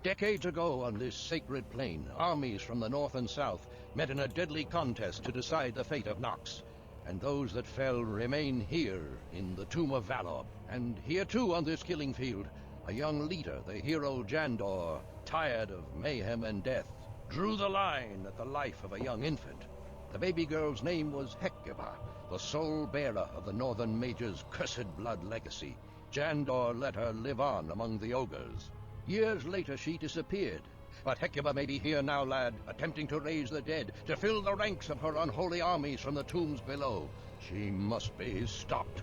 Decades ago on this sacred plain, armies from the north and south met in a deadly contest to decide the fate of Nox. And those that fell remain here in the Tomb of Valor. And here too on this killing field, a young leader, the hero Jandor, tired of mayhem and death, drew the line at the life of a young infant. The baby girl's name was Hecuba, the sole bearer of the Northern Mage's cursed blood legacy. Jandor let her live on among the ogres. Years later she disappeared, but Hecuba may be here now, lad, attempting to raise the dead, to fill the ranks of her unholy armies from the tombs below. She must be stopped.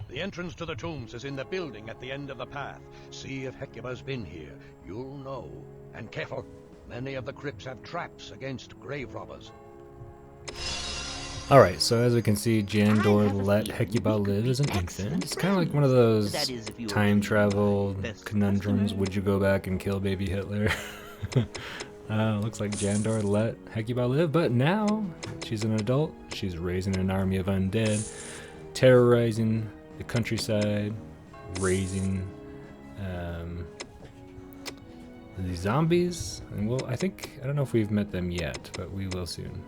The entrance to the tombs is in the building at the end of the path. See if Hecuba's been here. You'll know. And careful, many of the crypts have traps against grave robbers. Alright, so as we can see, Jandor let Hecuba live as an infant. It's kind of like one of those time travel conundrums. Would you go back and kill baby Hitler? Looks like Jandor let Hecuba live, but now she's an adult. She's raising an army of undead, terrorizing the countryside, raising the zombies. And I don't know if we've met them yet, but we will soon.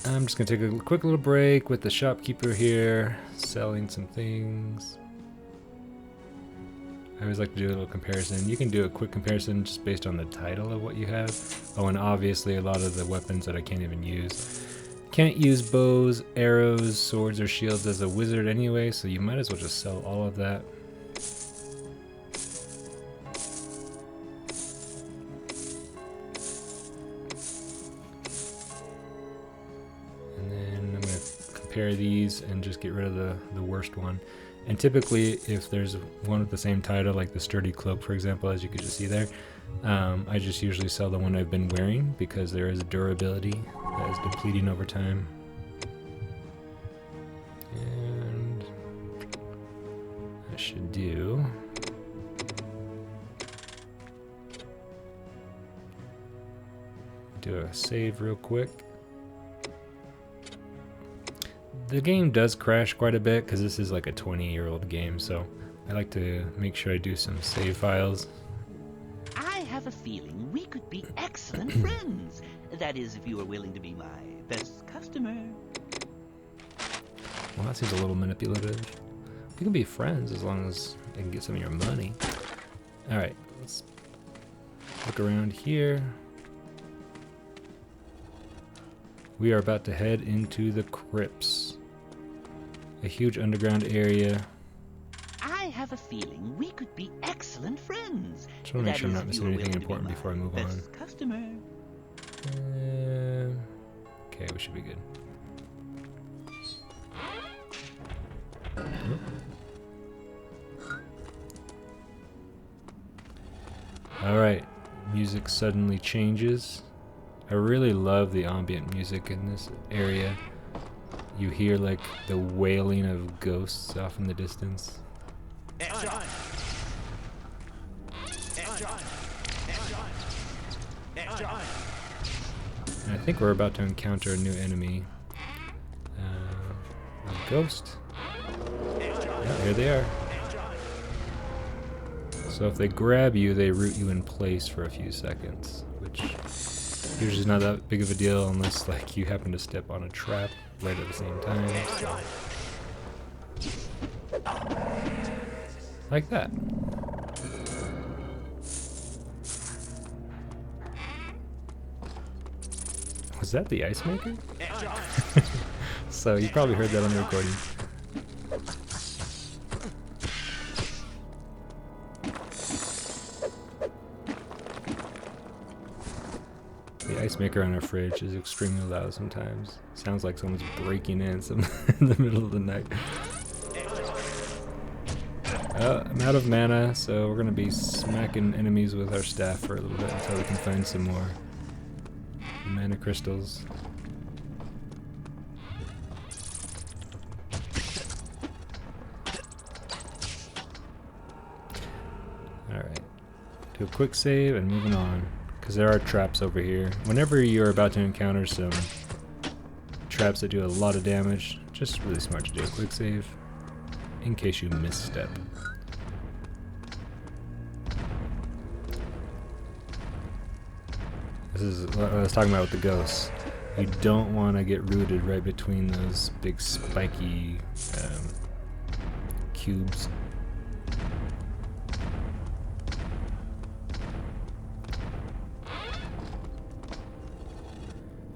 I'm just going to take a quick little break with the shopkeeper here, selling some things. I always like to do a little comparison. You can do a quick comparison just based on the title of what you have. Oh, and obviously a lot of the weapons that I can't even use. Can't use bows, arrows, swords, or shields as a wizard anyway, so you might as well just sell all of that. These and just get rid of the worst one. And typically if there's one with the same title, like the sturdy cloak for example, as you can just see there, I just usually sell the one I've been wearing because there is a durability that is depleting over time. And I should do a save real quick. The game does crash quite a bit because this is like a 20-year-old game, so I like to make sure I do some save files. I have a feeling we could be excellent friends. That is, if you are willing to be my best customer. Well, that seems a little manipulative. We can be friends as long as I can get some of your money. Alright, let's look around here. We are about to head into the crypts. A huge underground area. I have a feeling we could be excellent friends. Just want to make sure I'm not missing anything important before I move on. Customer. Okay, we should be good. Alright, music suddenly changes. I really love the ambient music in this area. You hear like the wailing of ghosts off in the distance. And I think we're about to encounter a new enemy. A ghost. Yeah, here they are. So if they grab you, they root you in place for a few seconds, which usually is not that big of a deal unless like you happen to step on a trap right at the same time. So. Like that. Was that the ice maker? So you probably heard that on the recording. The ice maker on our fridge is extremely loud sometimes. Sounds like someone's breaking in in the middle of the night. I'm out of mana, so we're going to be smacking enemies with our staff for a little bit until we can find some more mana crystals. Alright, do a quick save and moving on, because there are traps over here. Whenever you're about to encounter some traps that do a lot of damage, just really smart to do a quick save in case you misstep. This is what I was talking about with the ghosts. You don't want to get rooted right between those big spiky cubes.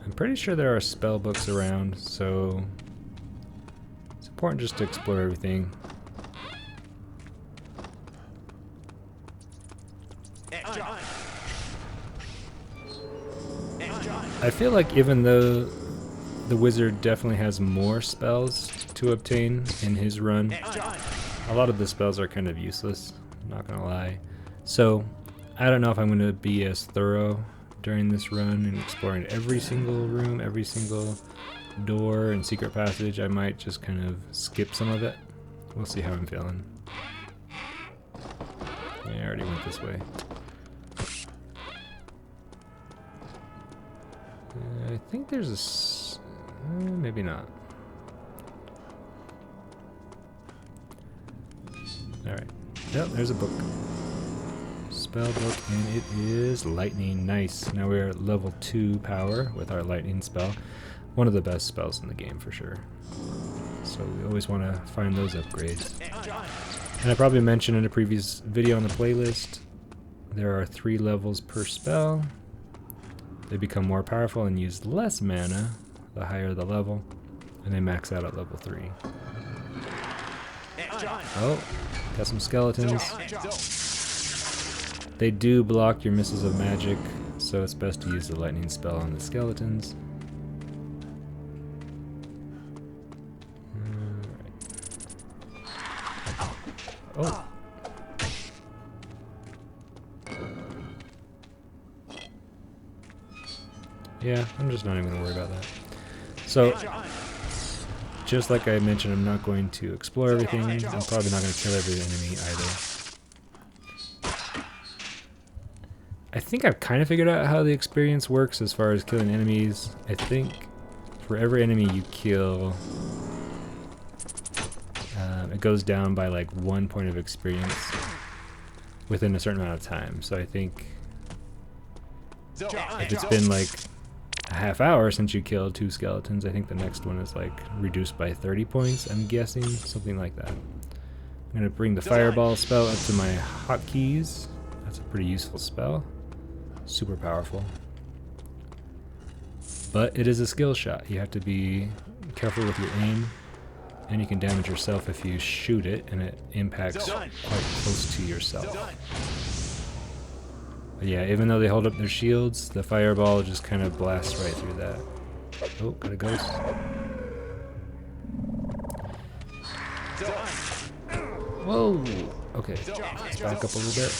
I'm pretty sure there are spell books around, so it's important just to explore everything. I feel like even though the wizard definitely has more spells to obtain in his run, a lot of the spells are kind of useless, I'm not gonna lie. So I don't know if I'm gonna be as thorough during this run and exploring every single room, every single door and secret passage. I might just kind of skip some of it. We'll see how I'm feeling. Yeah, I already went this way. I think there's a maybe not. Alright. Yep, there's a book. Spell book, and it is lightning. Nice. Now we're at level 2 power with our lightning spell. One of the best spells in the game for sure. So we always want to find those upgrades. And I probably mentioned in a previous video on the playlist, there are 3 levels per spell. They become more powerful and use less mana the higher the level, and they max out at level 3. Oh, got some skeletons. They do block your missiles of magic, so it's best to use the lightning spell on the skeletons. Oh. Yeah, I'm just not even going to worry about that. So, just like I mentioned, I'm not going to explore everything. I'm probably not going to kill every enemy either. I think I've kind of figured out how the experience works as far as killing enemies. I think for every enemy you kill, it goes down by like 1 point of experience within a certain amount of time. So I think if it's been like a half hour since you killed 2 skeletons, I think the next one is like reduced by 30 points, I'm guessing, something like that. I'm going to bring the fireball spell up to my hotkeys. That's a pretty useful spell. Super powerful. But it is a skill shot. You have to be careful with your aim, and you can damage yourself if you shoot it and it impacts quite close to yourself. But yeah, even though they hold up their shields, the fireball just kind of blasts right through that. Oh, got a ghost. Whoa! Okay, let's back up a little bit.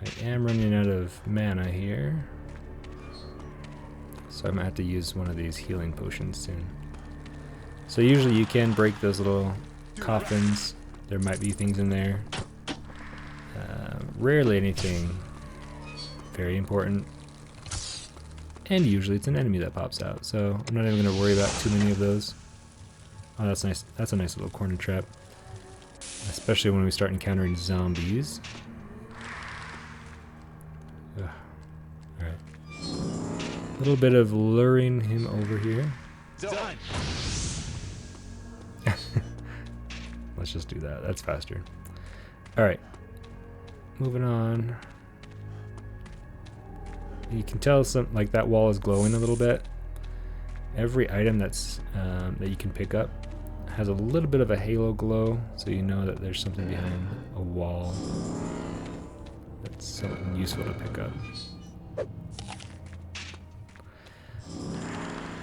I am running out of mana here, so I'm gonna have to use one of these healing potions soon. So usually you can break those little coffins. There might be things in there. Rarely anything very important. And usually it's an enemy that pops out, so I'm not even going to worry about too many of those. Oh, that's nice. That's a nice little corner trap. Especially when we start encountering zombies. Alright. A little bit of luring him over here. Let's just do that. That's faster. Alright. Moving on. You can tell like that wall is glowing a little bit. Every item that's that you can pick up has a little bit of a halo glow, so you know that there's something behind a wall. That's something useful to pick up.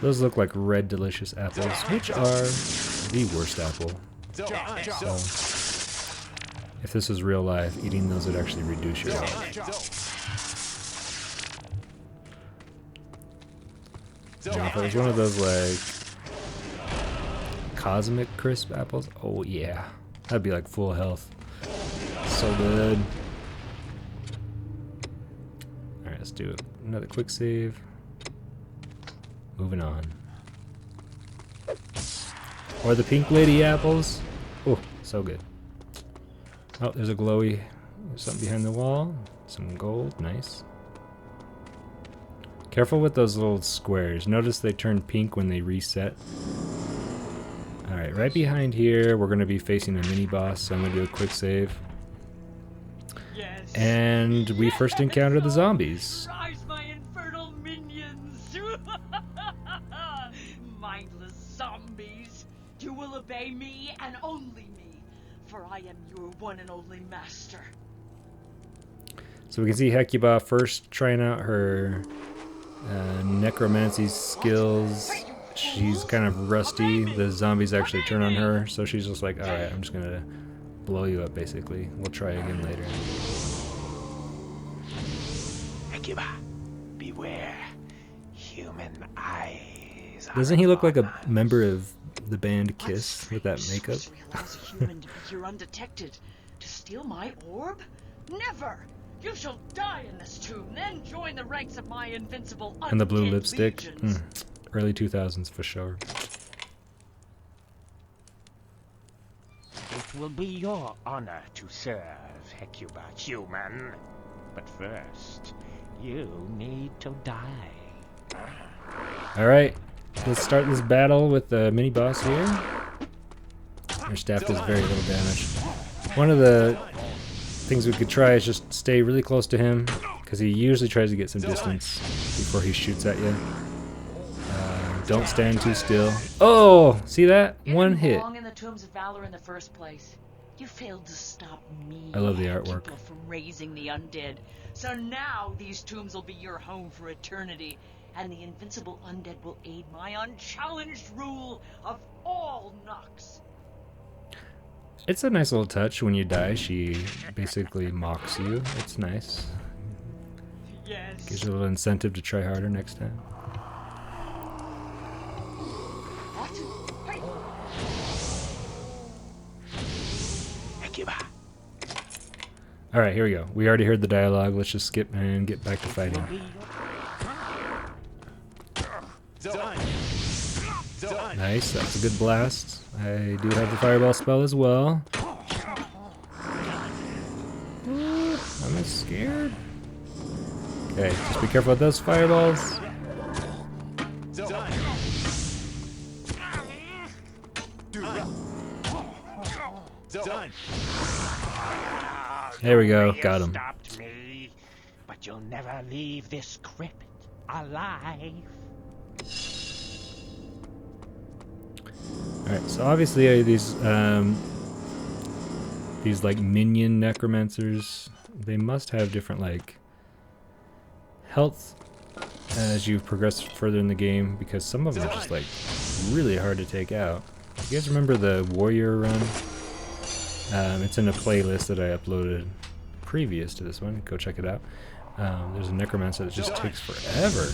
Those look like red delicious apples, which are the worst apple. So, if this was real life, eating those would actually reduce your health. Now, if it was one of those like cosmic crisp apples, oh yeah, that'd be like full health. So good. Alright, let's do another quick save. Moving on. Or the pink lady apples. Oh, so good. Oh, there's a glowy There's something behind the wall. Some gold. Nice. Careful with those little squares. Notice they turn pink when they reset. Alright, right behind here, we're going to be facing a mini-boss, so I'm going to do a quick save. Yes. And we first encounter the zombies. Rise, my infernal minions! Mindless zombies! You will obey me and only me, for I am your one and only master. So we can see Hecuba first trying out her necromancy skills. She's kind of rusty. The zombies actually turn on her, so she's just like, alright, I'm just going to blow you up, basically. We'll try again later. Hecuba, beware. Human eyes. Doesn't he look like a member of the band Kiss with that makeup? Allows a human to be here undetected. To steal my orb? Never! You shall die in this tomb, then join the ranks of my invincible undead And the blue lipstick? legions. Early 2000s for sure. It will be your honor to serve, Hecuba, human. But first, you need to die. Alright, let's start this battle with the mini-boss here. Her staff does very little damage. One of the things we could try is just stay really close to him, because he usually tries to get some distance before he shoots at you. Don't stand too still. Oh! See that? One hit. Belong in the tombs of valor in the first place. You failed to stop me. I love the and artwork. people from raising the undead. So now these tombs will be your home for eternity, and the invincible undead will aid my unchallenged rule of all Nox. It's a nice little touch. When you die, she basically mocks you. It's nice. Yes. Gives you a little incentive to try harder next time. Hecuba, Alright, here we go. We already heard the dialogue. Let's just skip and get back to fighting. Nice, that's a good blast. I do have the fireball spell as well. Ooh, I'm scared. Okay, just be careful with those fireballs. There we go, You got him. stopped me, but you'll never leave this crypt alive. Alright, so obviously these like minion necromancers, they must have different like health as you progress further in the game, because some of them are just like really hard to take out. You guys remember the warrior run? It's in a playlist that I uploaded previous to this one. Go check it out. There's a necromancer that just takes forever.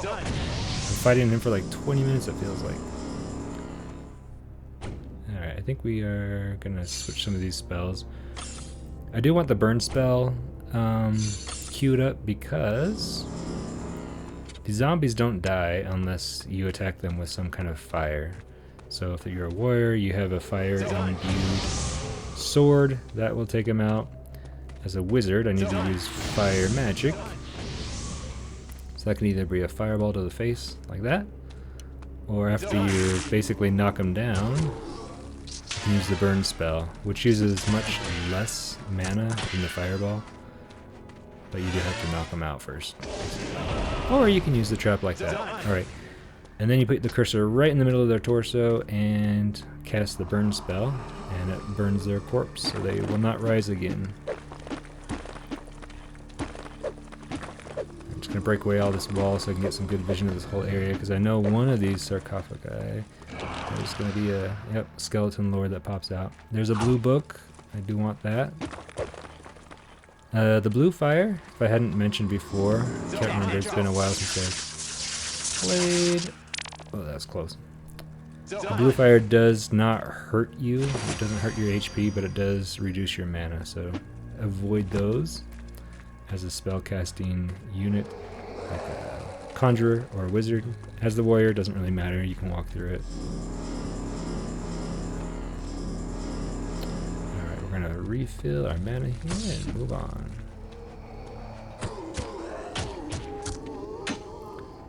I'm fighting him for like 20 minutes, it feels like. Alright, I think we are gonna switch some of these spells. I do want the burn spell queued up because the zombies don't die unless you attack them with some kind of fire. So if you're a warrior, you have a fire imbued sword, that will take them out. As a wizard, I need to use fire magic. So that can either be a fireball to the face, like that, or after you basically knock them down, use the burn spell, which uses much less mana than the fireball, but you do have to knock them out first. Or you can use the trap like that. Alright, and then you put the cursor right in the middle of their torso and cast the burn spell, and it burns their corpse, so they will not rise again. I'm just going to break away all this wall so I can get some good vision of this whole area, because I know one of these sarcophagi, there's going to be a skeleton lord that pops out. There's a blue book. I do want that. The blue fire, if I hadn't mentioned before, I can't remember, it's been a while since I've played. Oh, that's close. The blue fire does not hurt you. It doesn't hurt your HP, but it does reduce your mana, so avoid those. As a spellcasting unit, like a conjurer or a wizard. As the warrior, doesn't really matter, you can walk through it. Alright, we're gonna refill our mana here and move on.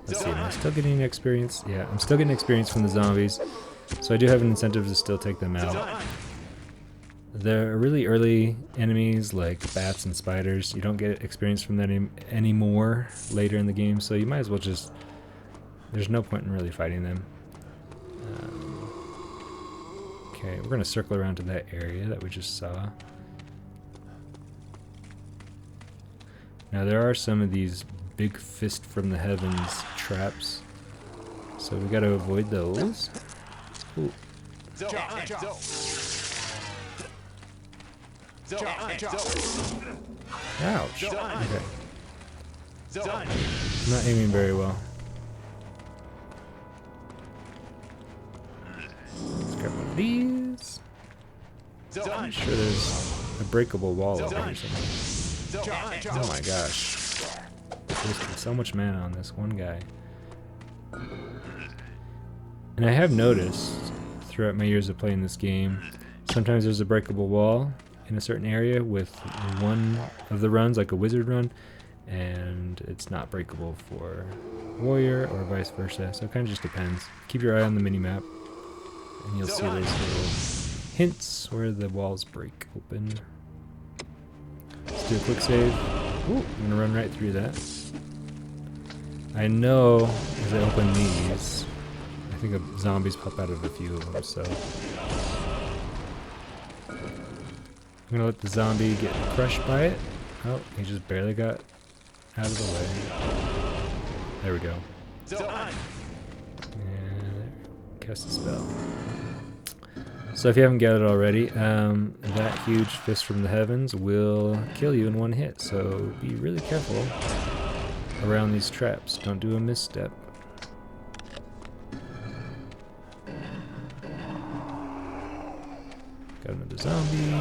Let's see, am I still getting experience? Yeah, I'm still getting experience from the zombies, so I do have an incentive to still take them out. They're really early enemies like bats and spiders. You don't get experience from them anymore later in the game, so you might as well just... There's no point in really fighting them. Okay, we're going to circle around to that area that we just saw. Now there are some of these big fist from the heavens traps, so we got to avoid those. Ooh. Ouch. Okay. I'm not aiming very well. Let's grab one of these. I'm sure there's a breakable wall over here somewhere. Oh my gosh. Wasted so much mana on this one guy. And I have noticed throughout my years of playing this game, sometimes there's a breakable wall in a certain area with one of the runs, like a wizard run, and it's not breakable for warrior or vice versa. So it kind of just depends. Keep your eye on the mini-map and you'll see those little hints where the walls break open. Let's do a quick save. Ooh, I'm gonna run right through that. I know as I open these, I think zombies pop out of a few of them, so I'm gonna let the zombie get crushed by it. Oh, he just barely got out of the way. There we go. And cast a spell. So if you haven't gathered already, that huge fist from the heavens will kill you in one hit, so be really careful around these traps. Don't do a misstep. Got another zombie.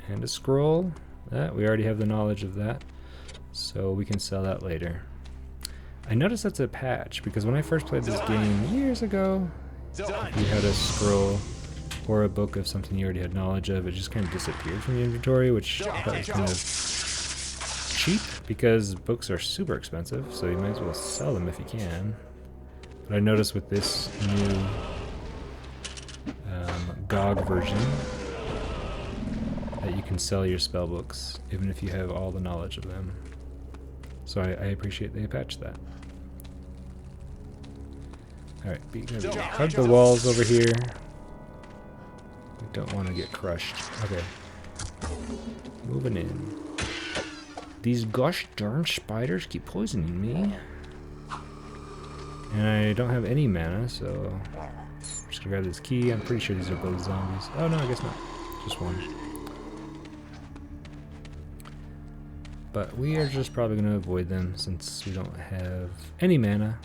And a scroll. We already have the knowledge of that, so we can sell that later. I noticed that's a patch, because when I first played this game years ago, if you had a scroll or a book of something you already had knowledge of, it just kind of disappeared from your inventory, which I thought was kind of cheap, because books are super expensive, so you might as well sell them if you can. But I noticed with this new GOG version that you can sell your spell books, even if you have all the knowledge of them. So I appreciate they patched that. Alright, hug the walls over here. We don't want to get crushed. Okay. Moving in. These gosh darn spiders keep poisoning me. And I don't have any mana, so I'm just gonna grab this key. I'm pretty sure these are both zombies. Oh no, I guess not. Just one. But we are just probably going to avoid them since we don't have any mana.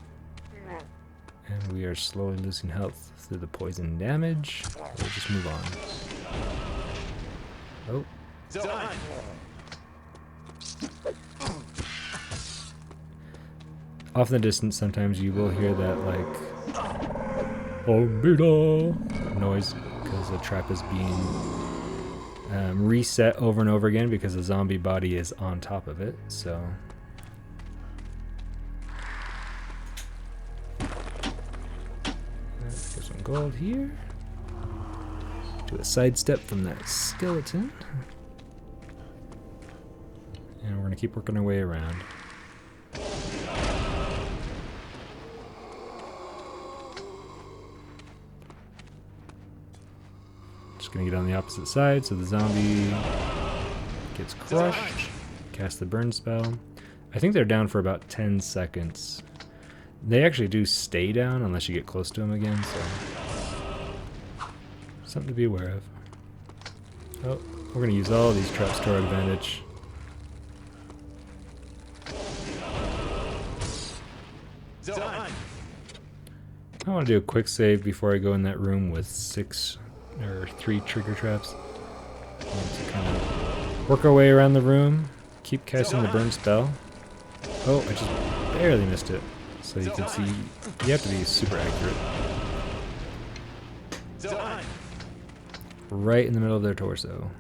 And we are slowly losing health through the poison damage. We'll just move on. Oh. Off in the distance, sometimes you will hear that, like, noise, because the trap is being reset over and over again because the zombie body is on top of it, so. Let's get some gold here. Do a sidestep from that skeleton. And we're going to keep working our way around. Just gonna get on the opposite side so the zombie gets crushed. Cast the burn spell. I think they're down for about 10 seconds. They actually do stay down unless you get close to them again, so something to be aware of. Oh, we're gonna use all these traps to our advantage. I want to do a quick save before I go in that room with 3 trigger traps. To kind of work our way around the room, keep casting the burn spell. Oh, I just barely missed it. So you can see, you have to be super accurate. right in the middle of their torso.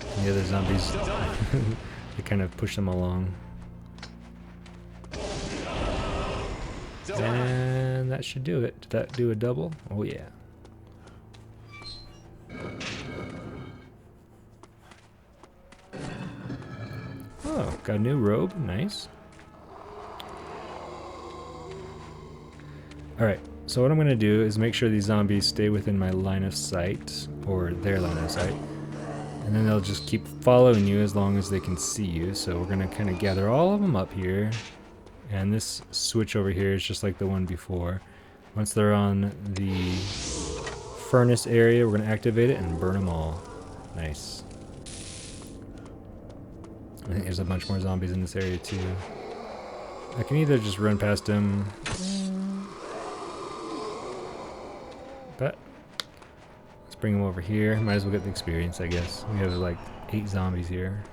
And the other zombies, they kind of push them along. And that should do it. Did that do a double? Oh yeah. Oh, got a new robe. Nice. Alright, so what I'm going to do is make sure these zombies stay within my line of sight, or their line of sight. And then they'll just keep following you as long as they can see you. So we're going to kind of gather all of them up here. And this switch over here is just like the one before. Once they're on the furnace area, we're going to activate it and burn them all. Nice. I think there's a bunch more zombies in this area too. I can either just run past them, but let's bring them over here. Might as well get the experience, I guess. We have like 8 zombies here.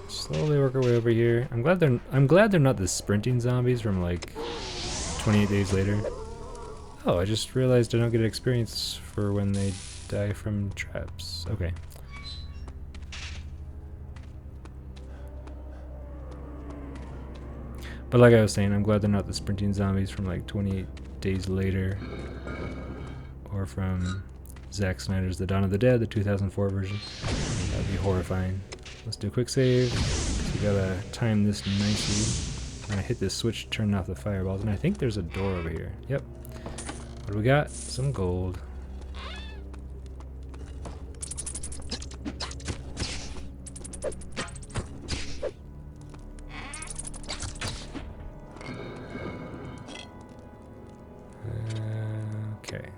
Slowly work our way over here. I'm glad they're not the sprinting zombies from like 28 days later. Oh, I just realized I don't get experience for when they die from traps. Okay. But like I was saying, I'm glad they're not the sprinting zombies from like 28 days later. Or from Zack Snyder's The Dawn of the Dead, the 2004 version. That would be horrifying. Let's do a quick save. We gotta time this nicely. I'm gonna hit this switch to turn off the fireballs. And I think there's a door over here. Yep. What do we got? Some gold. Okay.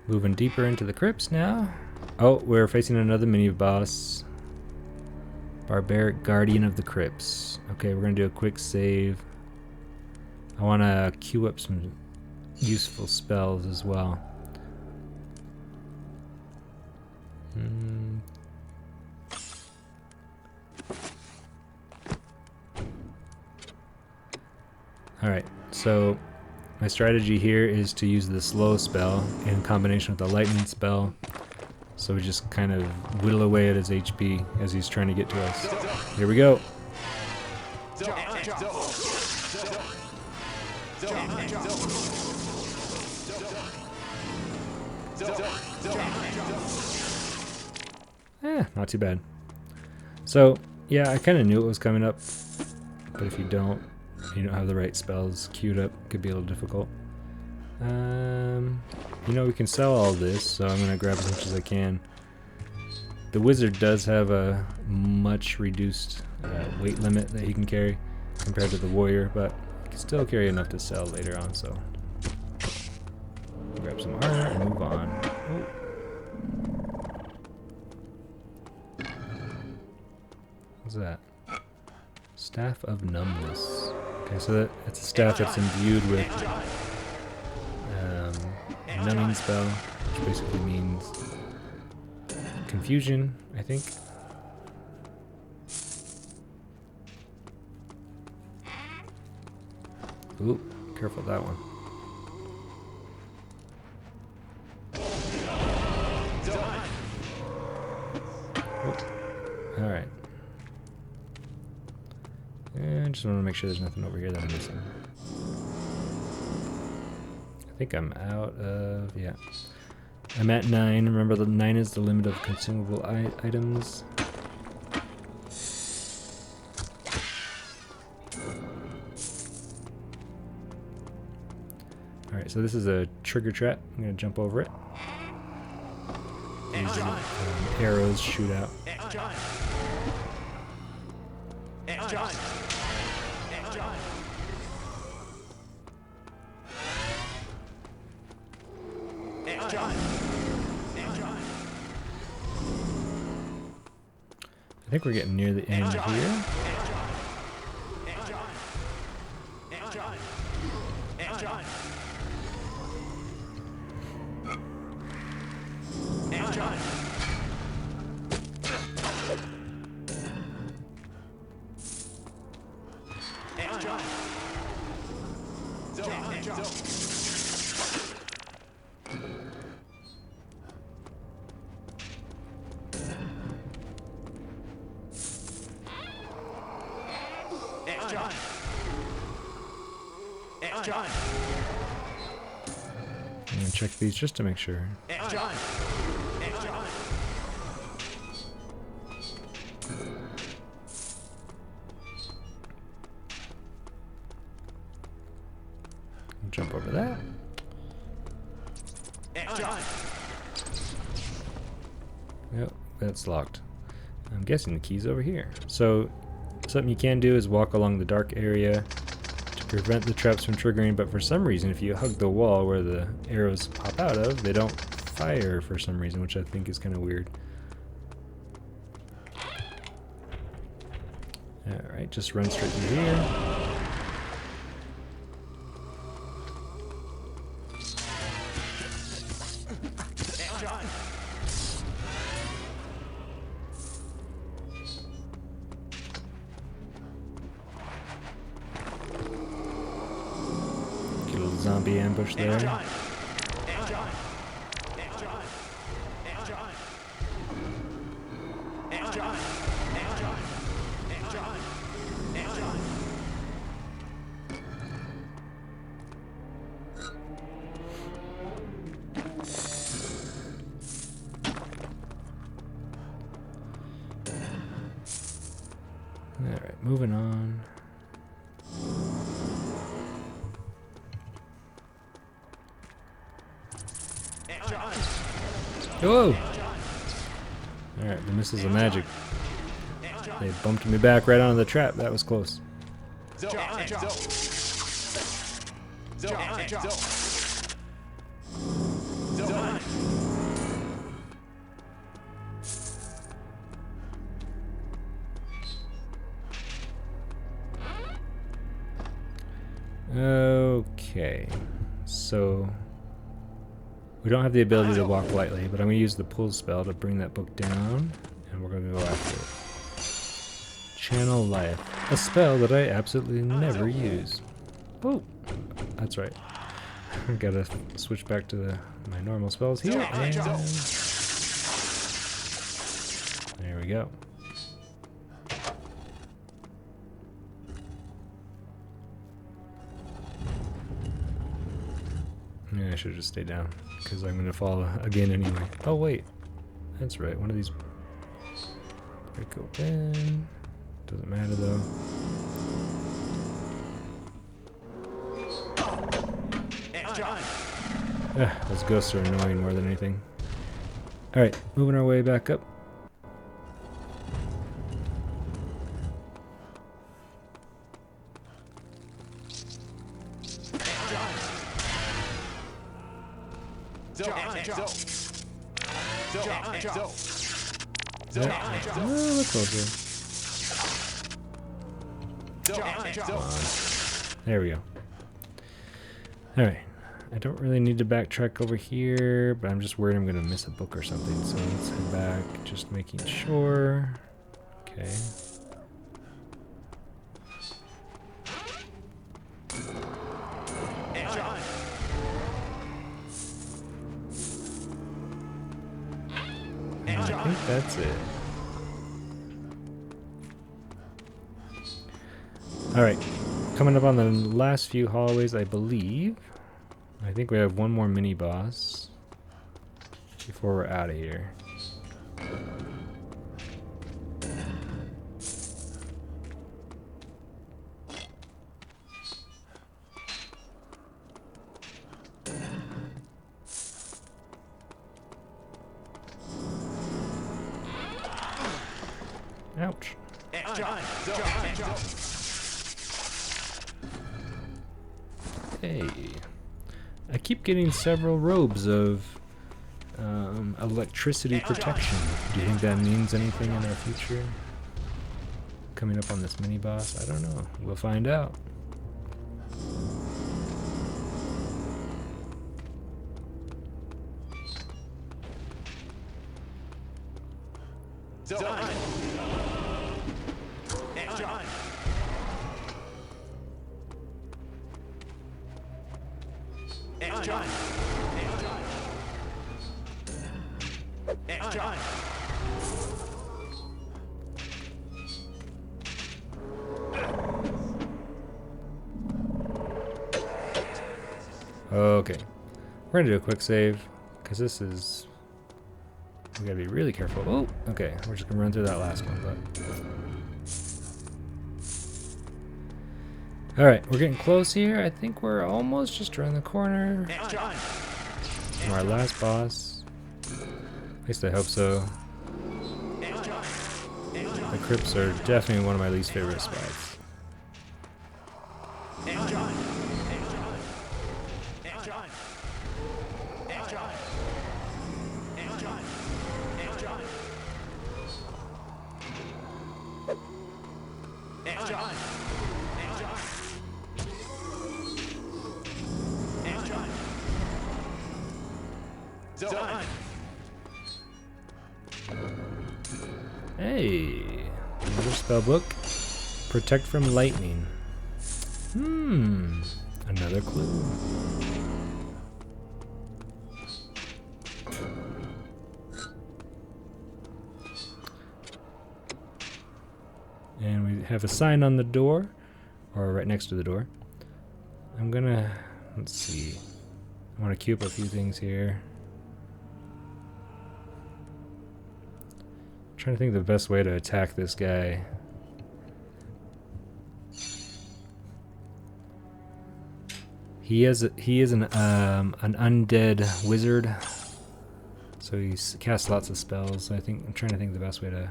Moving deeper into the crypts now. Oh, we're facing another mini boss. Barbaric Guardian of the Crypts. Okay, we're gonna do a quick save. I wanna queue up some useful spells as well. Alright, so my strategy here is to use the slow spell in combination with the lightning spell. So we just kind of whittle away at his HP as he's trying to get to us. Here we go. Not too bad. So, yeah, I kind of knew it was coming up. But if you don't have the right spells queued up, it could be a little difficult. You know, we can sell all this, so I'm gonna grab as much as I can. The wizard does have a much reduced weight limit that he can carry compared to the warrior, but he can still carry enough to sell later on, so grab some armor and move on. Oh. What's that? Staff of Numbness. Okay, so that's a staff that's imbued with numbing spell, which basically means confusion, I think. Ooh, careful with that one. Alright. And just want to make sure there's nothing over here that I'm missing. I think I'm out of... yeah. I'm at 9. Remember, the 9 is the limit of consumable items. Alright, so this is a trigger trap. I'm going to jump over it. These arrows shoot out. I think we're getting near the end here. I'm gonna check these just to make sure. Jump over that. Yep, that's locked. I'm guessing the key's over here. So, something you can do is walk along the dark area to prevent the traps from triggering, but for some reason, if you hug the wall where the arrows pop out of, they don't fire for some reason, which I think is kind of weird. Alright, just run straight through here. Get a little zombie ambush there. Alright, moving on. Whoa! Alright, the misses of magic. They bumped me back right onto the trap. That was close. Okay, so we don't have the ability to walk lightly, but I'm going to use the pull spell to bring that book down, and we're going to go after it. Channel Life, a spell that I absolutely never use. Oh, that's right. I gotta switch back to my normal spells here, and there we go. Yeah, I should have just stayed down, because I'm going to fall again anyway. Oh, wait. That's right, one of these... Break open. Doesn't matter, though. Those ghosts are annoying more than anything. Alright, moving our way back up. Look closer. There we go. Alright. I don't really need to backtrack over here, but I'm just worried I'm going to miss a book or something. So let's head back, just making sure. Okay. And I think that's it. Alright. Coming up on the last few hallways, I believe. I think we have one more mini boss before we're out of here. Ouch. Hey. I keep getting several robes of electricity protection. Do you think that means anything in our future? Coming up on this mini boss? I don't know. We'll find out. Okay, we're gonna do a quick save because this is, we gotta be really careful. Oh, okay, we're just gonna run through that last one. All right, we're getting close here. I think we're almost just around the corner from our last boss. At least I hope so. The crypts are definitely one of my least favorite spots. Hey, another spell book. Protect from lightning. Another clue. And we have a sign on the door, or right next to the door. I'm gonna, let's see. I want to queue up a few things here. Trying to think of the best way to attack this guy. He is an undead wizard, so he casts lots of spells. So I'm trying to think of the best way to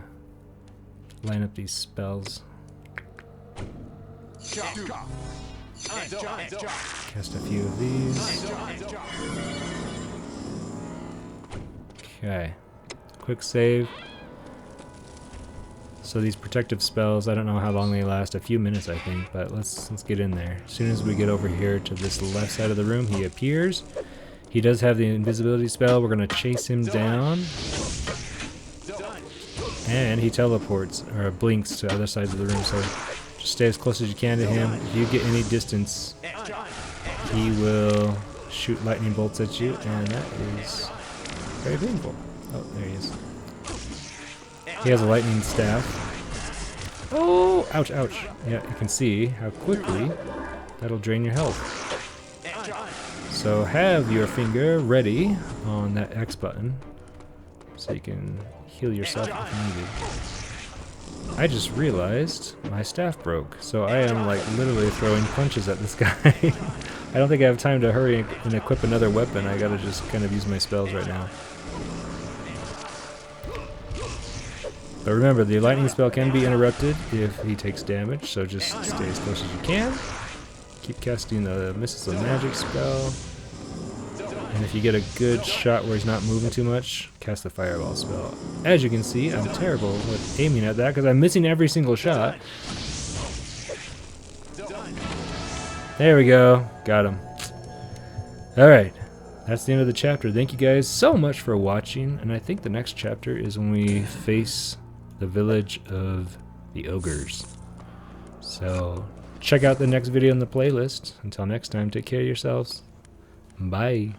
line up these spells. Cast a few of these. Okay, quick save. So these protective spells, I don't know how long they last, a few minutes I think, but let's get in there. As soon as we get over here to this left side of the room, he appears. He does have the invisibility spell. We're gonna chase him down. And he teleports, or blinks to other sides of the room, so just stay as close as you can to him. If you get any distance, he will shoot lightning bolts at you, and that is very painful. Oh, there he is. He has a lightning staff. Oh, ouch, ouch. Yeah, you can see how quickly that'll drain your health. So have your finger ready on that X button so you can heal yourself if needed. I just realized my staff broke, so I am like literally throwing punches at this guy. I don't think I have time to hurry and equip another weapon. I gotta just kind of use my spells right now. But remember, the lightning spell can be interrupted if he takes damage, so just stay as close as you can. Keep casting the Mists of Magic spell. And if you get a good shot where he's not moving too much, cast the Fireball spell. As you can see, I'm terrible with aiming at that because I'm missing every single shot. There we go. Got him. Alright. That's the end of the chapter. Thank you guys so much for watching. And I think the next chapter is when we face the village of the ogres. So check out the next video in the playlist. Until next time, take care of yourselves. Bye.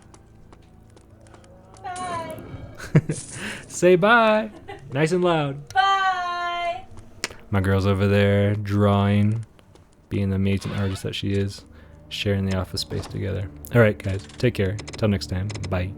Bye. Say bye. Nice and loud. Bye. My girl's over there drawing, being the amazing artist that she is, sharing the office space together. Alright guys, take care. Till next time. Bye.